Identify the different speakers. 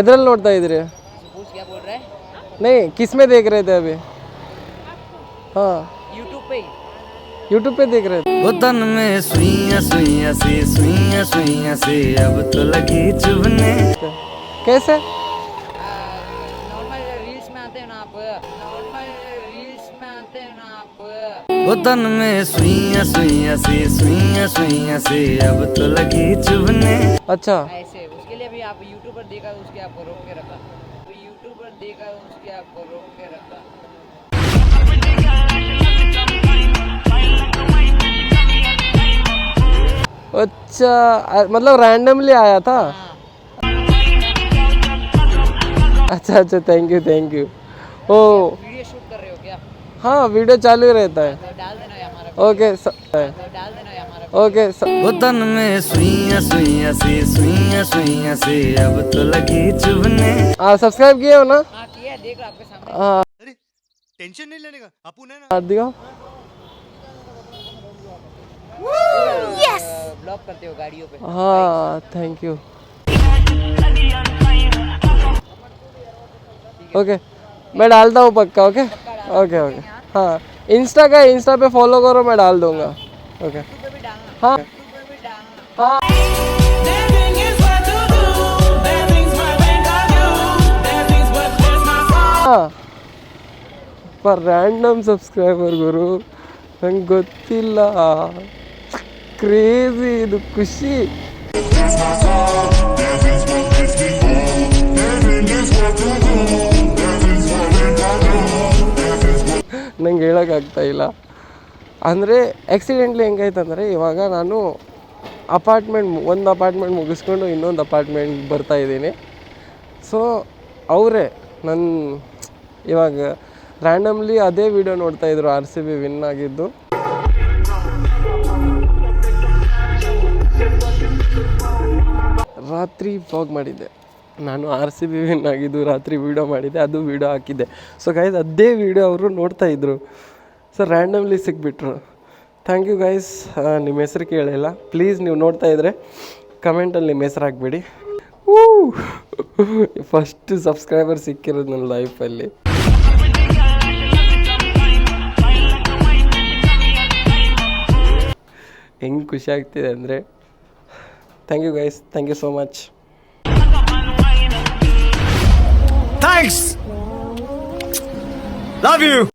Speaker 1: ಎದ್ರಲ್ಲಿ ನೋಡ್ತಾ ಇದ್ರಿ? नहीं किस में देख रहे थे अभी? हाँ यूट्यूब पे देख रहे थे।
Speaker 2: वो तन में सुइयां सुइयां सी अब तो लगी चुभने।
Speaker 1: कैसे?
Speaker 3: नॉर्मल रील्स में आते हैं ना आप, नॉर्मल रील्स में आते हैं ना आप।
Speaker 2: वो तन में सुइयां सी अब तो लगी चुभने।
Speaker 1: अच्छा
Speaker 3: ऐसे उसके लिए भी आप यूट्यूब पर देखा उसके आपको रोक के रखा, यूट्यूब पर देखा उसके आपको रोक के रखा।
Speaker 1: अच्छा मतलब रैंडमली आया था? अच्छा अच्छा थैंक यू ओ
Speaker 3: वीडियो शूट कर रहे हो क्या?
Speaker 1: हाँ वीडियो चालू ही रहता है।
Speaker 3: तो डाल देना हमारा,
Speaker 1: ओके
Speaker 3: तो डाल देना हमारा।
Speaker 1: ओके
Speaker 2: वो तन में सुइयां सी अब तो लगी चुभने।
Speaker 1: हाँ सब्सक्राइब किए हो ना?
Speaker 3: हाँ किया, देख रहा आपके सामने।
Speaker 1: हाँ
Speaker 4: अरे टेंशन नहीं लेने का, अपुन है ना।
Speaker 1: दियो
Speaker 3: ब्लॉक करते हो गाड़ियों पे।
Speaker 1: हाँ थैंक यू। ओके मैं डालता हूँ पक्का। ओके ओके ओके हाँ इंस्टा पे फॉलो करो, मैं डाल दूँगा। ओके हाँ हाँ हाँ पर ರ್ಯಾಂಡಮ್ ಸಬ್ಸ್ಕ್ರೈಬರ್ ಗುರು, ನಂಗೆ ಗೊತ್ತಿಲ್ಲ. ಕ್ರೇಜಿ ಇದು, ಖುಷಿ. ನಂಗೆ ಹೇಳೋಕ್ಕಾಗ್ತಾಯಿಲ್ಲ. ಅಂದರೆ ಆ್ಯಕ್ಸಿಡೆಂಟ್ಲಿ ಹೆಂಗಾಯ್ತಂದರೆ, ಇವಾಗ ನಾನು ಒಂದು ಅಪಾರ್ಟ್ಮೆಂಟ್ ಮುಗಿಸ್ಕೊಂಡು ಇನ್ನೊಂದು ಅಪಾರ್ಟ್ಮೆಂಟ್ ಬರ್ತಾಯಿದ್ದೀನಿ. ಸೊ ಅವರೇ ನನ್ನ ಇವಾಗ ರ್ಯಾಂಡಮ್ಲಿ ಅದೇ ವಿಡಿಯೋ ನೋಡ್ತಾಯಿದ್ರು, RCB ವಿನ್ ಆಗಿದ್ದು. ರಾತ್ರಿ ವ್ಲಾಗ್ ಮಾಡಿದ್ದೆ ನಾನು, RCB ವಿನ್ ಆಗಿದ್ದು ರಾತ್ರಿ ವೀಡಿಯೋ ಮಾಡಿದ್ದೆ, ಅದು ವೀಡಿಯೋ ಹಾಕಿದ್ದೆ. ಸೊ ಗೈಸ್ ಅದೇ ವೀಡಿಯೋ ಅವರು ನೋಡ್ತಾಯಿದ್ರು. ಸೊ ರ್ಯಾಂಡಮ್ಲಿ ಸಿಕ್ಬಿಟ್ರು. Thank you guys. ನಿಮ್ಮ ಹೆಸ್ರು ಕೇಳಿಲ್ಲ, ಪ್ಲೀಸ್ ನೀವು ನೋಡ್ತಾ ಇದ್ದರೆ ಕಮೆಂಟಲ್ಲಿ ನಿಮ್ಮ ಹೆಸ್ರು ಹಾಕ್ಬಿಡಿ. ಫಸ್ಟ್ ಸಬ್ಸ್ಕ್ರೈಬರ್ ಸಿಕ್ಕಿರೋದು ನನ್ನ ಲೈಫಲ್ಲಿ. ಹೆಂಗೆ ಖುಷಿ ಆಗ್ತಿದೆ ಅಂದರೆ, thank you guys, thank you so much.
Speaker 4: Thanks. Love you.